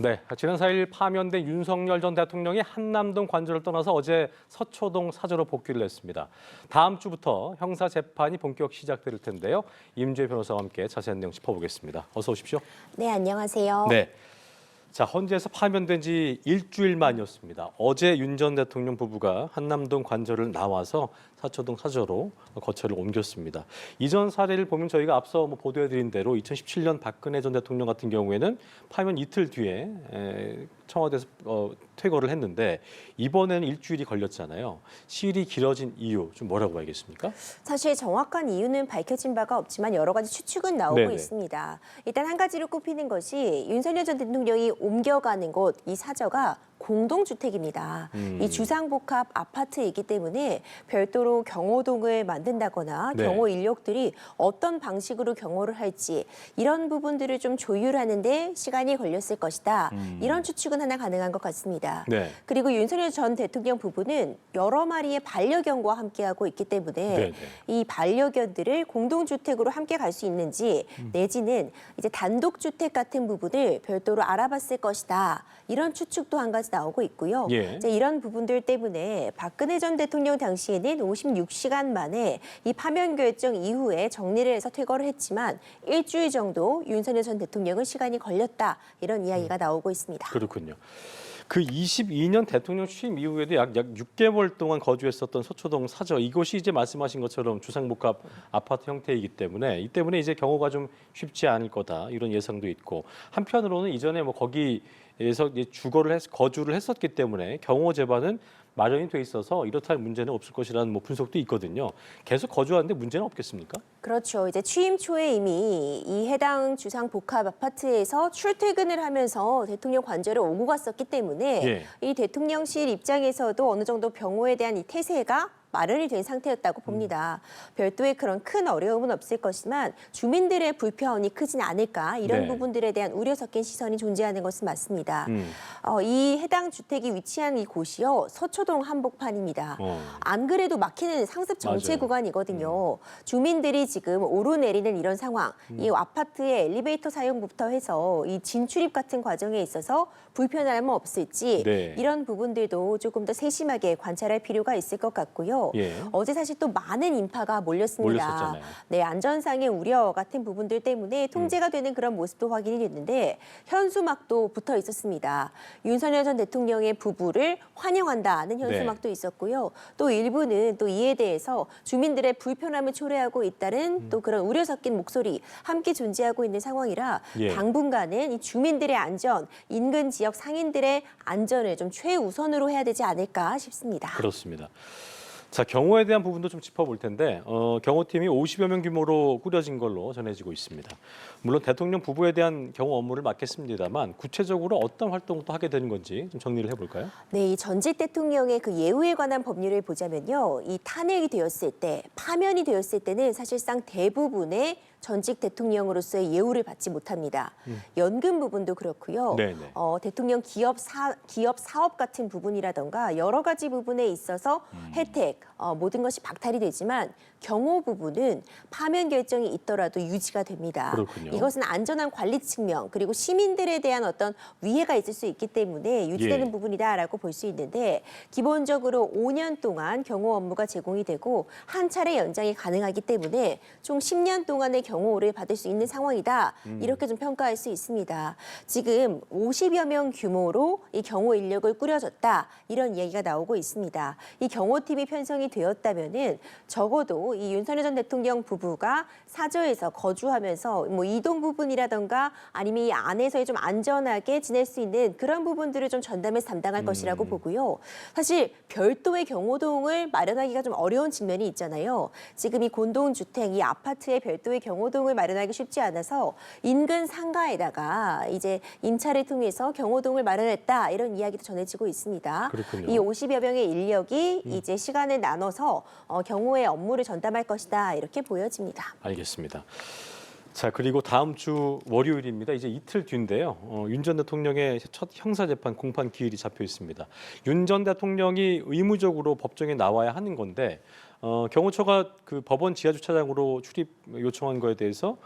네, 지난 4일 파면된 윤석열 전 대통령이 한남동 관저를 떠나서 어제 서초동 사저로 복귀를 했습니다. 다음 주부터 형사 재판이 본격 시작될 텐데요. 임주혜 변호사와 함께 자세한 내용 짚어보겠습니다. 어서 오십시오. 네, 안녕하세요. 네. 자, 헌재에서 파면된 지 일주일 만이었습니다. 어제 윤 전 대통령 부부가 한남동 관저를 나와서 서초동 사저로 거처를 옮겼습니다. 이전 사례를 보면 저희가 앞서 보도해드린 대로 2017년 박근혜 전 대통령 같은 경우에는 파면 이틀 뒤에 청와대에서 퇴거를 했는데 이번에는 일주일이 걸렸잖아요. 시일이 길어진 이유 좀 뭐라고 봐야겠습니까? 사실 정확한 이유는 밝혀진 바가 없지만 여러 가지 추측은 나오고 네네. 있습니다. 일단 한 가지로 꼽히는 것이 윤석열 전 대통령이 옮겨가는 곳, 이 사저가 공동주택입니다. 이 주상복합 아파트이기 때문에 별도로 경호동을 만든다거나 네. 경호 인력들이 어떤 방식으로 경호를 할지 이런 부분들을 좀 조율하는데 시간이 걸렸을 것이다. 이런 추측은 하나 가능한 것 같습니다. 네. 그리고 윤석열 전 대통령 부부는 여러 마리의 반려견과 함께하고 있기 때문에 네네. 이 반려견들을 공동주택으로 함께 갈 수 있는지 내지는 이제 단독주택 같은 부분을 별도로 알아봤을 것이다. 이런 추측도 한 가지 나오고 있고요. 예. 이제 이런 부분들 때문에 박근혜 전 대통령 당시에는 56시간 만에 이 파면 결정 이후에 정리를 해서 퇴거를 했지만 일주일 정도 윤석열 전 대통령은 시간이 걸렸다. 이런 이야기가 나오고 있습니다. 그렇군요. 그 22년 대통령 취임 이후에도 약 6개월 동안 거주했었던 서초동 사저 이곳이 이제 말씀하신 것처럼 주상복합 아파트 형태이기 때문에 이 때문에 이제 경호가 좀 쉽지 않을 거다 이런 예상도 있고 한편으로는 이전에 거기에서 이제 거주를 했었기 때문에 경호 제반은 마련이 돼 있어서 이렇다 할 문제는 없을 것이라는 분석도 있거든요. 계속 거주하는데 문제는 없겠습니까? 그렇죠. 이제 취임 초에 이미 이 해당 주상 복합 아파트에서 출퇴근을 하면서 대통령 관저를 오고 갔었기 때문에 예. 이 대통령실 입장에서도 어느 정도 병호에 대한 이 태세가 마련이 된 상태였다고 봅니다. 별도의 그런 큰 어려움은 없을 것이지만 주민들의 불편이 크진 않을까 이런 네. 부분들에 대한 우려 섞인 시선이 존재하는 것은 맞습니다. 음. 이 해당 주택이 위치한 이곳이요 서초동 한복판입니다. 안 그래도 막히는 상습 정체 맞아요. 구간이거든요. 주민들이 지금 오르내리는 이런 상황, 이 아파트의 엘리베이터 사용부터 해서 이 진출입 같은 과정에 있어서 불편함은 없을지 네. 이런 부분들도 조금 더 세심하게 관찰할 필요가 있을 것 같고요. 예. 어제 사실 또 많은 인파가 몰렸습니다. 몰렸었잖아요. 네, 안전상의 우려 같은 부분들 때문에 통제가 되는 그런 모습도 확인이 됐는데 현수막도 붙어 있었습니다. 윤석열 전 대통령의 부부를 환영한다는 현수막도 있었고요. 또 일부는 또 이에 대해서 주민들의 불편함을 초래하고 있다는 또 그런 우려 섞인 목소리 함께 존재하고 있는 상황이라 예. 당분간은 이 주민들의 안전, 인근 지역 상인들의 안전을 좀 최우선으로 해야 되지 않을까 싶습니다. 그렇습니다. 자, 경호에 대한 부분도 좀 짚어볼 텐데 경호팀이 50여 명 규모로 꾸려진 걸로 전해지고 있습니다. 물론 대통령 부부에 대한 경호 업무를 맡겠습니다만 구체적으로 어떤 활동도 하게 되는 건지 좀 정리를 해볼까요? 네, 이 전직 대통령의 그 예우에 관한 법률을 보자면요. 이 탄핵이 되었을 때, 파면이 되었을 때는 사실상 대부분의 전직 대통령으로서의 예우를 받지 못합니다. 연금 부분도 그렇고요. 네네. 대통령 기업 사업 같은 부분이라던가 여러 가지 부분에 있어서 혜택, 모든 것이 박탈이 되지만 경호 부분은 파면 결정이 있더라도 유지가 됩니다. 그렇군요. 이것은 안전한 관리 측면 그리고 시민들에 대한 어떤 위해가 있을 수 있기 때문에 유지되는 예. 부분이다라고 볼 수 있는데 기본적으로 5년 동안 경호 업무가 제공이 되고 한 차례 연장이 가능하기 때문에 총 10년 동안의 경호를 받을 수 있는 상황이다. 이렇게 좀 평가할 수 있습니다. 지금 50여 명 규모로 이 경호 인력을 꾸려졌다. 이런 이야기가 나오고 있습니다. 이 경호팀이 편성이 되었다면은 적어도 이 윤석열 전 대통령 부부가 사저에서 거주하면서 이동 부분이라던가 아니면 이 안에서의 좀 안전하게 지낼 수 있는 그런 부분들을 좀 전담해서 담당할 것이라고 보고요. 사실 별도의 경호동을 마련하기가 좀 어려운 측면이 있잖아요. 지금 이 공동주택, 이 아파트에 별도의 경호동을 마련하기 쉽지 않아서 인근 상가에다가 이제 임차를 통해서 경호동을 마련했다 이런 이야기도 전해지고 있습니다. 그렇군요. 이 50여 명의 인력이 이제 시간을 나눠서 경호의 업무를 전담할 것이다 이렇게 보여집니다. 알겠습니다. 자, 그리고 다음 주 월요일입니다. 이제 이틀 뒤인데요. 윤 전 대통령의 첫 형사재판 공판 기일이 잡혀 있습니다. 윤 전 대통령이 의무적으로 법정에 나와야 하는 건데 경호처가 그 법원 지하주차장으로 출입 요청한 거에 대해서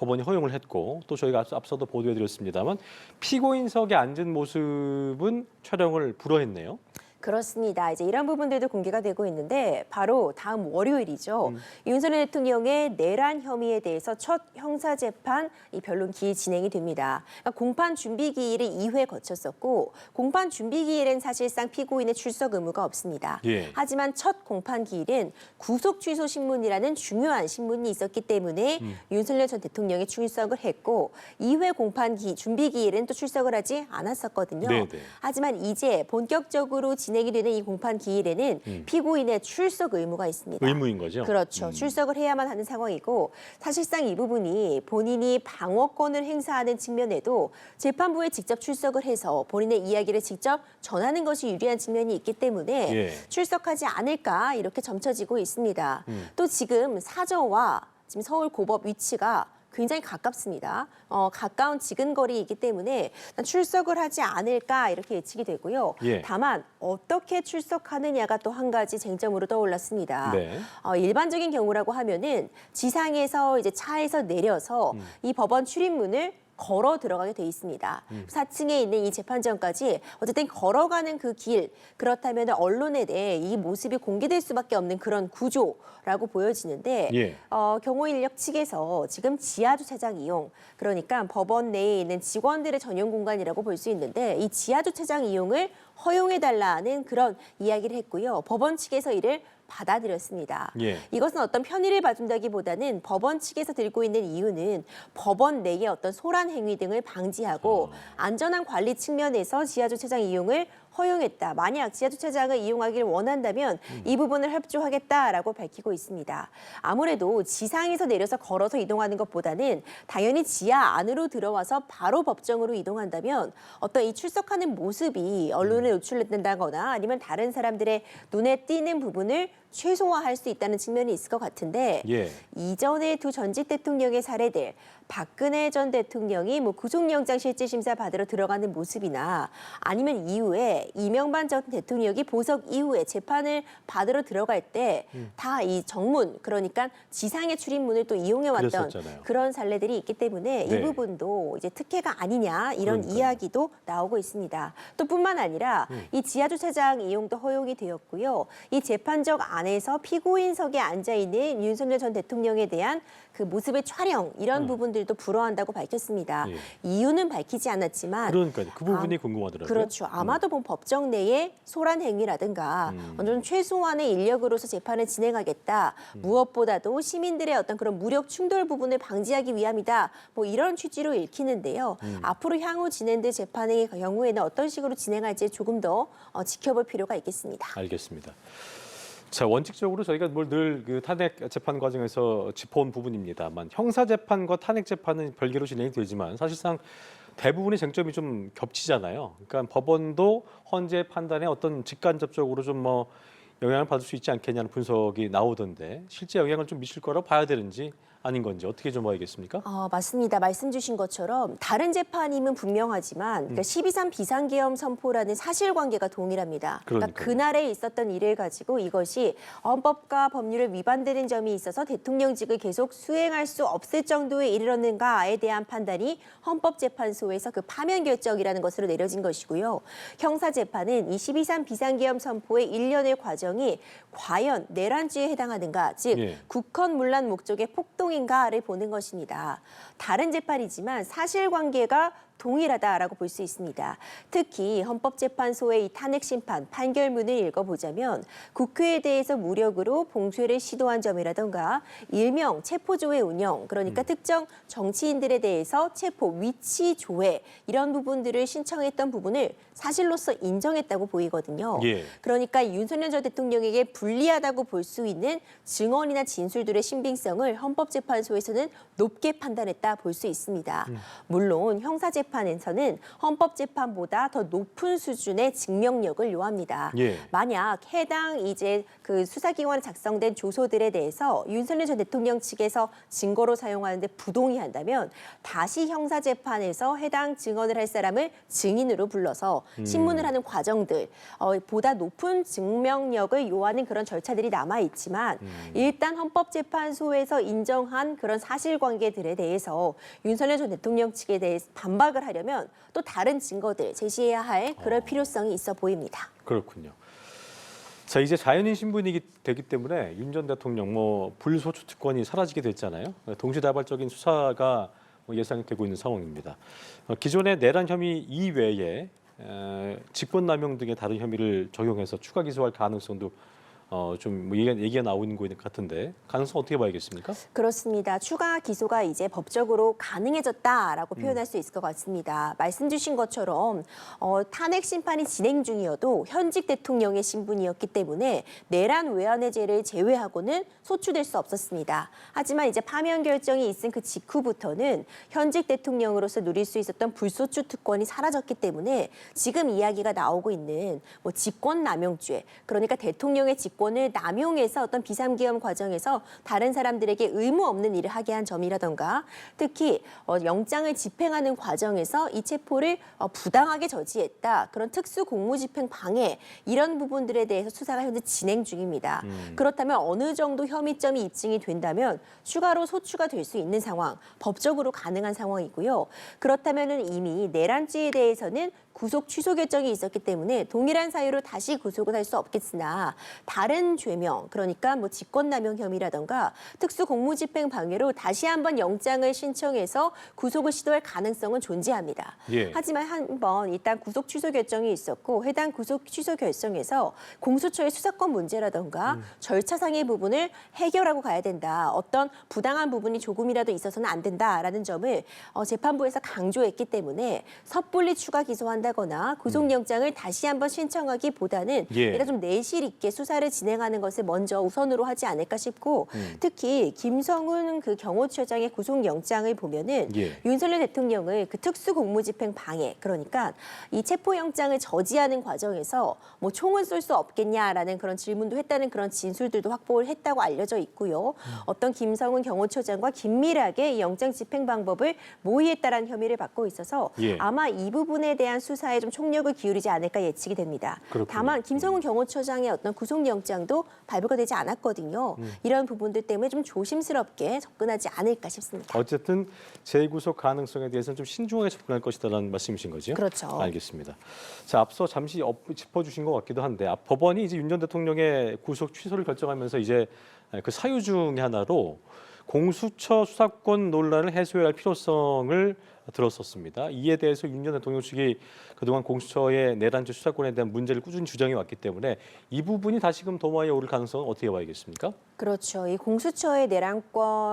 법원이 허용을 했고 또 저희가 앞서도 보도해드렸습니다만 피고인석에 앉은 모습은 촬영을 불허했네요. 그렇습니다. 이제 이런 부분들도 공개가 되고 있는데 바로 다음 월요일이죠. 윤석열 대통령의 내란 혐의에 대해서 첫 형사 재판 이 변론 기일 진행이 됩니다. 그러니까 공판 준비 기일을 2회 거쳤었고 공판 준비 기일엔 사실상 피고인의 출석 의무가 없습니다. 예. 하지만 첫 공판 기일은 구속 취소 신문이라는 중요한 신문이 있었기 때문에 윤석열 전 대통령이 출석을 했고 2회 공판 준비 기일은 또 출석을 하지 않았었거든요. 네네. 하지만 이제 본격적으로 진행이 되는 이 공판 기일에는 피고인의 출석 의무가 있습니다. 의무인 거죠? 그렇죠. 출석을 해야만 하는 상황이고 사실상 이 부분이 본인이 방어권을 행사하는 측면에도 재판부에 직접 출석을 해서 본인의 이야기를 직접 전하는 것이 유리한 측면이 있기 때문에 예. 출석하지 않을까 이렇게 점쳐지고 있습니다. 또 지금 사저와 지금 서울 고법 위치가 굉장히 가깝습니다. 가까운 지근거리이기 때문에 출석을 하지 않을까 이렇게 예측이 되고요. 예. 다만 어떻게 출석하느냐가 또 한 가지 쟁점으로 떠올랐습니다. 네. 일반적인 경우라고 하면은 지상에서 이제 차에서 내려서 이 법원 출입문을 걸어 들어가게 돼 있습니다. 4층에 있는 이 재판정까지 어쨌든 걸어가는 그 길, 그렇다면 언론에 대해 이 모습이 공개될 수밖에 없는 그런 구조라고 보여지는데 예. 경호 인력 측에서 지금 지하 주차장 이용, 그러니까 법원 내에 있는 직원들의 전용 공간이라고 볼 수 있는데 이 지하 주차장 이용을 허용해달라는 그런 이야기를 했고요. 법원 측에서 이를 받아들였습니다. 예. 이것은 어떤 편의를 봐준다기보다는 법원 측에서 들고 있는 이유는 법원 내의 어떤 소란 행위 등을 방지하고 안전한 관리 측면에서 지하주차장 이용을 허용했다. 만약 지하주차장을 이용하기를 원한다면 이 부분을 협조하겠다라고 밝히고 있습니다. 아무래도 지상에서 내려서 걸어서 이동하는 것보다는 당연히 지하 안으로 들어와서 바로 법정으로 이동한다면 어떤 이 출석하는 모습이 언론에 노출된다거나 아니면 다른 사람들의 눈에 띄는 부분을 최소화할 수 있다는 측면이 있을 것 같은데 예. 이전에 두 전직 대통령의 사례들 박근혜 전 대통령이 구속영장 실질심사 받으러 들어가는 모습이나 아니면 이후에 이명박 전 대통령이 보석 이후에 재판을 받으러 들어갈 때 다 이 정문 그러니까 지상의 출입문을 또 이용해왔던 그랬었잖아요. 그런 사례들이 있기 때문에 네. 이 부분도 이제 특혜가 아니냐 이런 그러니까요. 이야기도 나오고 있습니다. 또 뿐만 아니라 이 지하주차장 이용도 허용이 되었고요. 이 재판정 안에서 피고인석에 앉아 있는 윤석열 전 대통령에 대한 그 모습의 촬영 이런 부분들도 불허한다고 밝혔습니다. 예. 이유는 밝히지 않았지만 그러니까요. 그 부분이 궁금하더라고요. 그렇죠. 아마도 법정 내에 소란 행위라든가 어떤 최소한의 인력으로서 재판을 진행하겠다. 무엇보다도 시민들의 어떤 그런 무력 충돌 부분을 방지하기 위함이다. 이런 취지로 읽히는데요. 앞으로 향후 진행될 재판의 경우에는 어떤 식으로 진행할지 조금 더 지켜볼 필요가 있겠습니다. 알겠습니다. 자, 원칙적으로 저희가 늘 그 탄핵 재판 과정에서 짚어온 부분입니다만 형사 재판과 탄핵 재판은 별개로 진행이 되지만 사실상 대부분의 쟁점이 좀 겹치잖아요. 그러니까 법원도 헌재 판단에 어떤 직간접적으로 좀 영향을 받을 수 있지 않겠냐는 분석이 나오던데 실제 영향을 좀 미칠 거라고 봐야 되는지 아닌 건지 어떻게 좀 봐야겠습니까? 맞습니다. 말씀 주신 것처럼 다른 재판임은 분명하지만 그러니까 12.3 비상계엄 선포라는 사실관계가 동일합니다. 그러니까 그러니까요. 그날에 있었던 일을 가지고 이것이 헌법과 법률을 위반되는 점이 있어서 대통령직을 계속 수행할 수 없을 정도에 이르렀는가에 대한 판단이 헌법재판소에서 그 파면 결정이라는 것으로 내려진 것이고요. 형사재판은 이 12.3 비상계엄 선포의 일련의 과정이 과연 내란죄에 해당하는가, 즉 예. 국헌문란 목적의 폭동인가를 보는 것입니다. 다른 재판이지만 사실관계가 동일하다라고 볼 수 있습니다. 특히 헌법재판소의 이 탄핵 심판 판결문을 읽어보자면 국회에 대해서 무력으로 봉쇄를 시도한 점이라든가 일명 체포조회 운영, 그러니까 특정 정치인들에 대해서 체포 위치 조회 이런 부분들을 신청했던 부분을 사실로서 인정했다고 보이거든요. 예. 그러니까 윤석열 전 대통령에게 불리하다고 볼 수 있는 증언이나 진술들의 신빙성을 헌법재판소에서는 높게 판단했다 볼 수 있습니다. 물론 형사재판 형사재판에서는 헌법재판보다 더 높은 수준의 증명력을 요합니다. 예. 만약 해당 이제 그 수사기관에 작성된 조서들에 대해서 윤석열 전 대통령 측에서 증거로 사용하는데 부동의한다면 다시 형사재판에서 해당 증언을 할 사람을 증인으로 불러서 신문을 하는 과정들 보다 높은 증명력을 요하는 그런 절차들이 남아 있지만 일단 헌법재판소에서 인정한 그런 사실관계들에 대해서 윤석열 전 대통령 측에 대해 반박을 하려면 또 다른 증거들 제시해야 할 그럴 필요성이 있어 보입니다. 그렇군요. 자, 이제 자연인 신분이 되기 때문에 윤 전 대통령 불소추 특권이 사라지게 됐잖아요. 동시다발적인 수사가 예상이 되고 있는 상황입니다. 기존의 내란 혐의 이외에 직권남용 등의 다른 혐의를 적용해서 추가 기소할 가능성도 좀 얘기가 나오는 것 같은데 가능성 어떻게 봐야겠습니까? 그렇습니다. 추가 기소가 이제 법적으로 가능해졌다라고 표현할 수 있을 것 같습니다. 말씀 주신 것처럼 탄핵 심판이 진행 중이어도 현직 대통령의 신분이었기 때문에 내란 외환해제를 제외하고는 소추될 수 없었습니다. 하지만 이제 파면 결정이 있은 그 직후부터는 현직 대통령으로서 누릴 수 있었던 불소추 특권이 사라졌기 때문에 지금 이야기가 나오고 있는 직권남용죄, 그러니까 대통령의 직권을 남용해서 어떤 비상계엄 과정에서 다른 사람들에게 의무 없는 일을 하게 한 점이라던가 특히 영장을 집행하는 과정에서 이 체포를 부당하게 저지했다. 그런 특수 공무집행 방해 이런 부분들에 대해서 수사가 현재 진행 중입니다. 그렇다면 어느 정도 혐의점이 입증이 된다면 추가로 소추가 될 수 있는 상황, 법적으로 가능한 상황이고요. 그렇다면 이미 내란죄에 대해서는 구속 취소 결정이 있었기 때문에 동일한 사유로 다시 구속을 할 수 없겠으나 다른 죄명, 그러니까 직권남용 혐의라던가 특수 공무집행 방해로 다시 한번 영장을 신청해서 구속을 시도할 가능성은 존재합니다. 예. 하지만 한번 일단 구속 취소 결정이 있었고 해당 구속 취소 결정에서 공수처의 수사권 문제라던가 절차상의 부분을 해결하고 가야 된다. 어떤 부당한 부분이 조금이라도 있어서는 안 된다라는 점을 재판부에서 강조했기 때문에 섣불리 추가 기소한다거나 구속영장을 다시 한번 신청하기보다는 예. 일단 좀 내실 있게 수사를 진행하는 것을 먼저 우선으로 하지 않을까 싶고 특히 김성훈 그 경호처장의 구속영장을 보면은 예. 윤석열 대통령을 그 특수공무집행 방해, 그러니까 이 체포영장을 저지하는 과정에서 총을 쏠 수 없겠냐라는 그런 질문도 했다는 그런 진술들도 확보를 했다고 알려져 있고요. 어떤 김성훈 경호처장과 긴밀하게 이 영장 집행 방법을 모의했다라는 혐의를 받고 있어서 예. 아마 이 부분에 대한 수사에 좀 총력을 기울이지 않을까 예측이 됩니다. 그렇군요. 다만 김성훈 경호처장의 어떤 구속영장도 발부가 되지 않았거든요. 이런 부분들 때문에 좀 조심스럽게 접근하지 않을까 싶습니다. 어쨌든 재구속 가능성에 대해서는 좀 신중하게 접근할 것이다라는 말씀이신 거죠? 그렇죠. 알겠습니다. 자, 앞서 잠시 짚어주신 것 같기도 한데 법원이 이제 윤 전 대통령의 구속 취소를 결정하면서 이제 그 사유 중의 하나로 공수처 수사권 논란을 해소해야 할 필요성을 들었었습니다. 이에 대해서 윤 전 대통령 측이 그동안 공수처의 내란죄 수사권에 대한 문제를 꾸준히 주장해 왔기 때문에 이 부분이 다시금 도마에 오를 가능성은 어떻게 봐야겠습니까? 그렇죠. 이 공수처의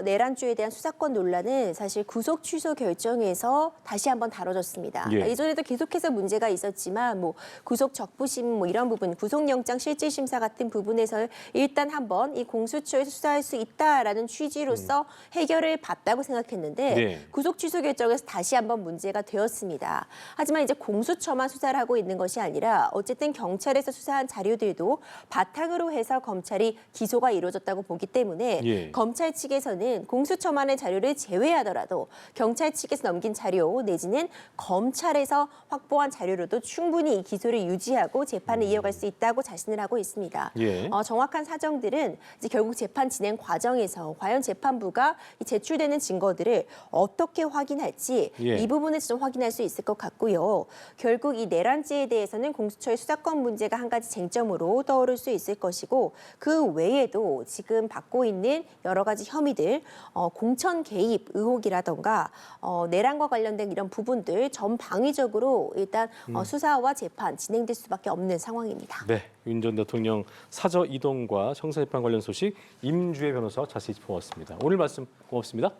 내란죄에 대한 수사권 논란은 사실 구속 취소 결정에서 다시 한번 다뤄졌습니다. 예. 이전에도 계속해서 문제가 있었지만 구속 적부심 이런 부분, 구속영장 실질심사 같은 부분에서 일단 한번 이 공수처에서 수사할 수 있다라는 취지로서 해결을 봤다고 생각했는데 네. 구속 취소 결정에서 다시 한번 문제가 되었습니다. 하지만 이제 공수처만 수사를 하고 있는 것이 아니라 어쨌든 경찰에서 수사한 자료들도 바탕으로 해서 검찰이 기소가 이루어졌다고 보기 때문에 예. 검찰 측에서는 공수처만의 자료를 제외하더라도 경찰 측에서 넘긴 자료 내지는 검찰에서 확보한 자료로도 충분히 이 기소를 유지하고 재판을 이어갈 수 있다고 자신을 하고 있습니다. 예. 정확한 사정들은 이제 결국 재판 진행 과정에서 과연 재판부가 이 제출되는 증거들을 어떻게 확인할지 예. 이 부분에서 좀 확인할 수 있을 것 같고요. 결국 이 내란죄에 대해서는 공수처의 수사권 문제가 한 가지 쟁점으로 떠오를 수 있을 것이고 그 외에도 지금 받고 있는 여러 가지 혐의들, 공천 개입 의혹이라던가 내란과 관련된 이런 부분들 전방위적으로 일단 수사와 재판 진행될 수밖에 없는 상황입니다. 네, 윤 전 대통령 사저 이동과 형사재판 관련 소식 임주혜 변호사와 자세히 짚어봤습니다. 오늘 말씀 고맙습니다.